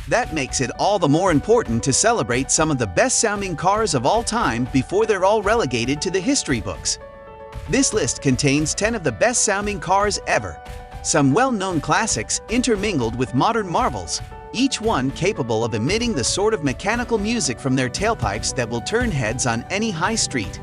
That makes it all the more important to celebrate some of the best-sounding cars of all time before they're all relegated to the history books. This list contains 10 of the best-sounding cars ever. Some well-known classics intermingled with modern marvels, each one capable of emitting the sort of mechanical music from their tailpipes that will turn heads on any high street.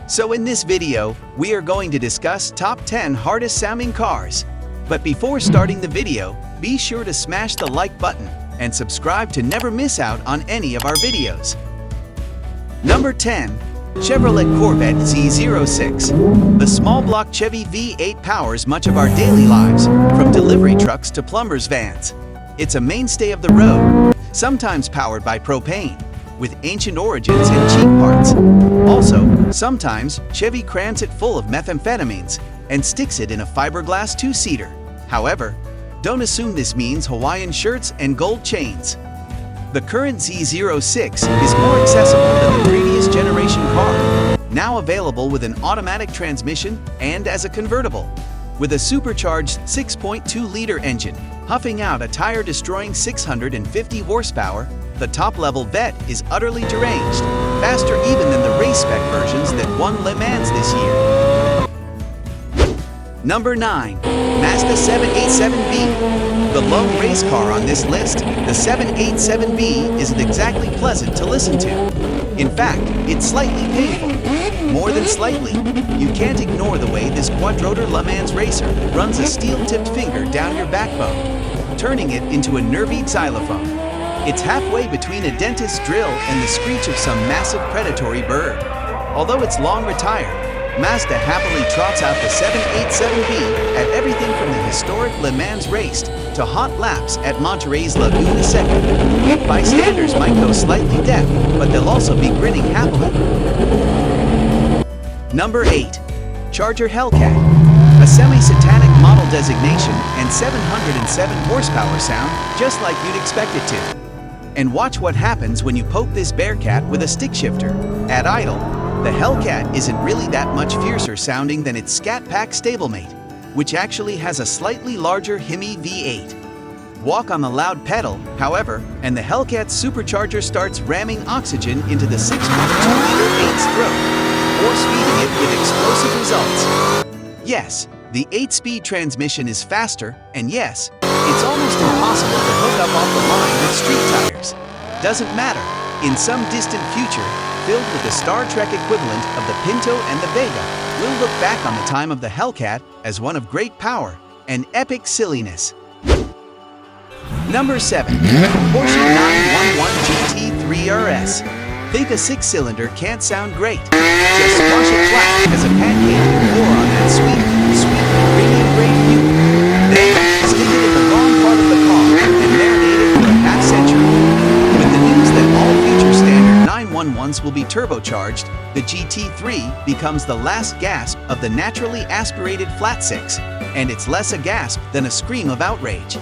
So in this video, we are going to discuss top 10 hardest-sounding cars. But before starting the video, be sure to smash the like button and subscribe to never miss out on any of our videos. Number 10. Chevrolet Corvette Z06. The small-block Chevy V8 powers much of our daily lives, from delivery trucks to plumbers' vans. It's a mainstay of the road, sometimes powered by propane, with ancient origins and cheap parts. Also, sometimes Chevy crams it full of methamphetamines and sticks it in a fiberglass two-seater. However, don't assume this means Hawaiian shirts and gold chains. The current Z06 is more accessible than the previous generation car, now available with an automatic transmission and as a convertible. With a supercharged 6.2-liter engine, huffing out a tire-destroying 650 horsepower, the top-level Vet is utterly deranged, faster even than the race-spec versions that won Le Mans this year. Number 9. Mazda 787B. The lone race car on this list, the 787B isn't exactly pleasant to listen to. In fact, it's slightly painful. More than slightly. You can't ignore the way this quadrotor Le Mans racer runs a steel-tipped finger down your backbone, turning it into a nervy xylophone. It's halfway between a dentist's drill and the screech of some massive predatory bird. Although it's long retired, Mazda happily trots out the 787B at everything from the historic Le Mans race to hot laps at Monterrey's Laguna Seca. Bystanders might go slightly deaf, but they'll also be grinning happily. Number 8. Charger Hellcat. A semi-satanic model designation and 707 horsepower sound, just like you'd expect it to. And watch what happens when you poke this bearcat with a stick shifter. At idle, the Hellcat isn't really that much fiercer sounding than its Scat Pack stablemate, which actually has a slightly larger Hemi V8. Walk on the loud pedal, however, and the Hellcat's supercharger starts ramming oxygen into the 6.2-liter 8's throat, force-feeding it with explosive results. Yes, the 8-speed transmission is faster, and yes, it's almost impossible to hook up off the line with street tires. Doesn't matter, in some distant future, filled with the Star Trek equivalent of the Pinto and the Vega, we'll look back on the time of the Hellcat as one of great power and epic silliness. Number 7. Porsche 911 GT3 RS. Think a 6-cylinder can't sound great. Just squash it flat as a pancake and pour on that sweet, premium grade fuel. Then, stick it in the wrong part of the car and marinate it for a half-century. With the news that all future standard 911s will be turbocharged, the GT3 becomes the last gasp of the naturally aspirated flat 6, and it's less a gasp than a scream of outrage.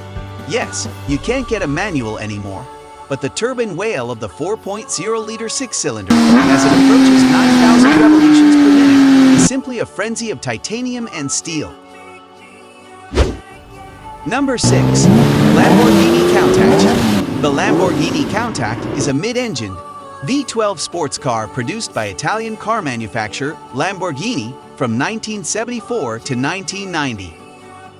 Yes, you can't get a manual anymore, but the turbine wail of the 4.0-liter 6-cylinder as it approaches 9,000 revolutions per minute is simply a frenzy of titanium and steel. Number 6. Lamborghini Countach. The Lamborghini Countach is a mid-engined V12 sports car produced by Italian car manufacturer Lamborghini from 1974 to 1990.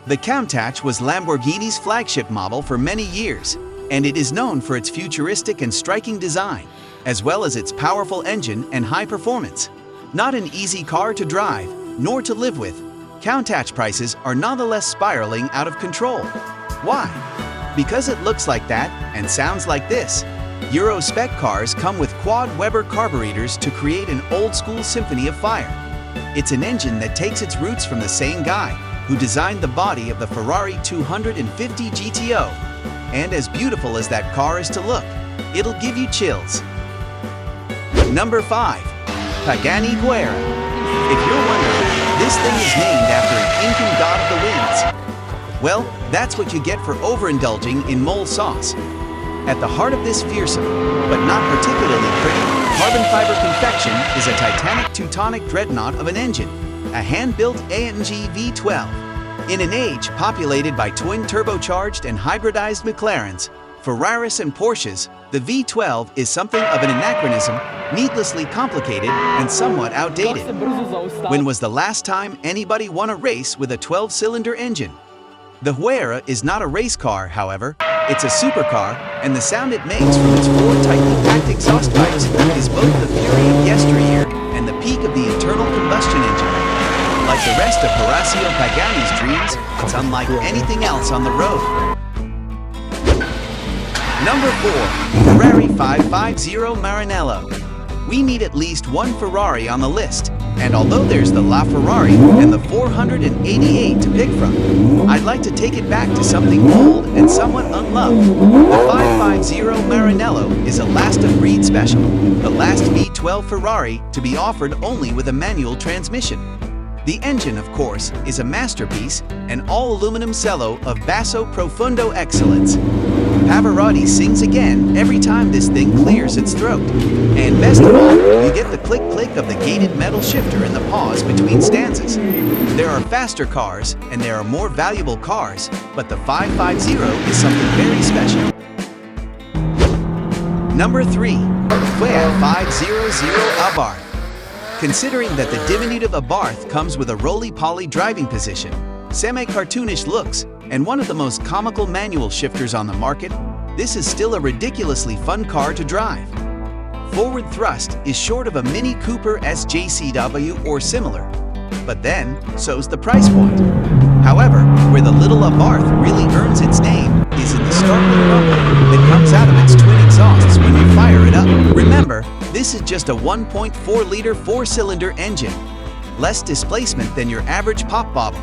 The Countach was Lamborghini's flagship model for many years, and it is known for its futuristic and striking design, as well as its powerful engine and high performance. Not an easy car to drive, nor to live with, Countach prices are nonetheless spiraling out of control. Why? Because it looks like that and sounds like this. Euro spec cars come with quad Weber carburetors to create an old-school symphony of fire. It's an engine that takes its roots from the same guy who designed the body of the Ferrari 250 GTO. And as beautiful as that car is to look, it'll give you chills. Number 5. Pagani Huayra. If you're wondering, this thing is named after an Incan god of the winds. Well, that's what you get for overindulging in mole sauce. At the heart of this fearsome, but not particularly pretty, carbon fiber confection is a Titanic Teutonic dreadnought of an engine, a hand-built AMG V12. In an age populated by twin turbocharged and hybridized McLarens, Ferraris and Porsches, the V12 is something of an anachronism, needlessly complicated and somewhat outdated. When was the last time anybody won a race with a 12-cylinder engine? The Huayra is not a race car, however. It's a supercar, and the sound it makes from its four tightly packed exhaust pipes is both the fury of yesteryear and the peak of the internal combustion engine. Like the rest of Horacio Pagani's dreams, it's unlike anything else on the road. Number 4. Ferrari 550 Maranello. We need at least one Ferrari on the list, and although there's the LaFerrari and the 488 to pick from, I'd like to take it back to something old and somewhat unloved. The 550 Maranello is a last-of-breed special, the last V12 Ferrari to be offered only with a manual transmission. The engine, of course, is a masterpiece, an all-aluminum cello of basso profundo excellence. Pavarotti sings again every time this thing clears its throat. And best of all, you get the click-click of the gated metal shifter in the pause between stanzas. There are faster cars, and there are more valuable cars, but the 550 is something very special. Number 3. Fiat 500 Abarth. Considering that the diminutive Abarth comes with a roly-poly driving position, semi-cartoonish looks, and one of the most comical manual shifters on the market, this is still a ridiculously fun car to drive. Forward thrust is short of a Mini Cooper SJCW or similar, but then, so's the price point. However, where the little Abarth really earns its name is in the startling rumble that comes out of its twin exhausts when you fire it up. Remember, this is just a 1.4-liter four-cylinder engine, less displacement than your average pop bottle.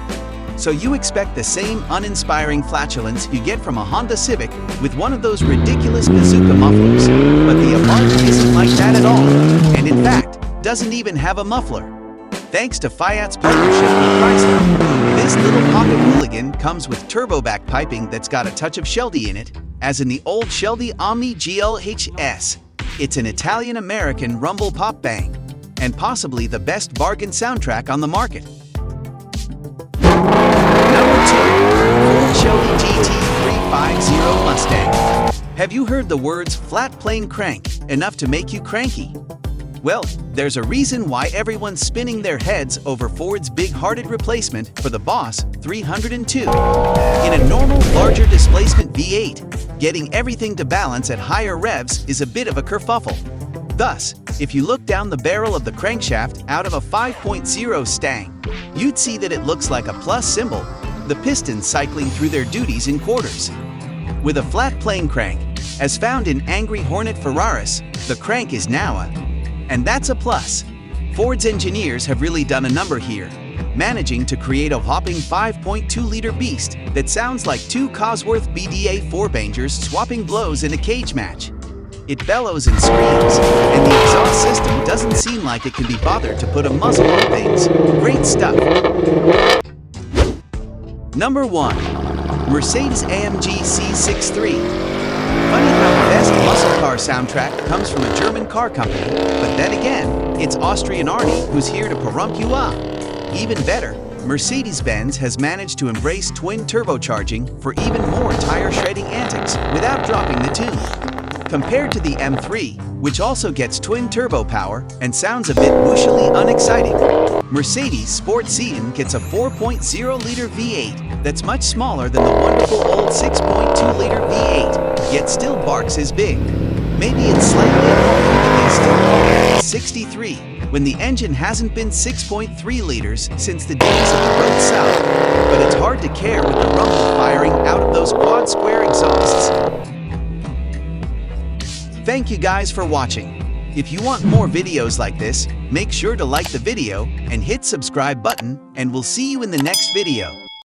So you expect the same uninspiring flatulence you get from a Honda Civic with one of those ridiculous bazooka mufflers. But the Abarth isn't like that at all, and in fact, doesn't even have a muffler. Thanks to Fiat's partnership with Chrysler, this little pocket hooligan comes with turboback piping that's got a touch of Shelby in it, as in the old Shelby Omni GLHS. It's an Italian-American rumble pop bang, and possibly the best bargain soundtrack on the market. Number 2. Ford Shelby GT3 Mustang. Have you heard the words flat plane crank enough to make you cranky? Well, there's a reason why everyone's spinning their heads over Ford's big-hearted replacement for the Boss 302. In a normal, larger displacement V8, getting everything to balance at higher revs is a bit of a kerfuffle. Thus, if you look down the barrel of the crankshaft out of a 5.0 Stang, you'd see that it looks like a plus symbol, the pistons cycling through their duties in quarters. With a flat plane crank, as found in Angry Hornet Ferraris, the crank is now a, and that's a plus. Ford's engineers have really done a number here, managing to create a whopping 5.2-liter beast that sounds like two Cosworth BDA 4-bangers swapping blows in a cage match. It bellows and screams, and the exhaust system doesn't seem like it can be bothered to put a muzzle on things. Great stuff. Number 1. Mercedes-AMG C63. Funny how the best muscle car soundtrack comes from a German car company, but then again, it's Austrian Arnie who's here to perump you up. Even better, Mercedes-Benz has managed to embrace twin turbocharging for even more tire-shredding antics without dropping the tune. Compared to the M3, which also gets twin turbo power and sounds a bit bushily unexciting, Mercedes Sport Cyan gets a 4.0-liter V8 that's much smaller than the wonderful old 6.2-liter V8, yet still barks as big. Maybe it's slightly annoying that they still call it 63, when the engine hasn't been 6.3 liters since the days of the road south, but it's hard to care with the rumble firing out of those quad square exhausts. Thank you guys for watching. If you want more videos like this, make sure to like the video and hit subscribe button, and we'll see you in the next video.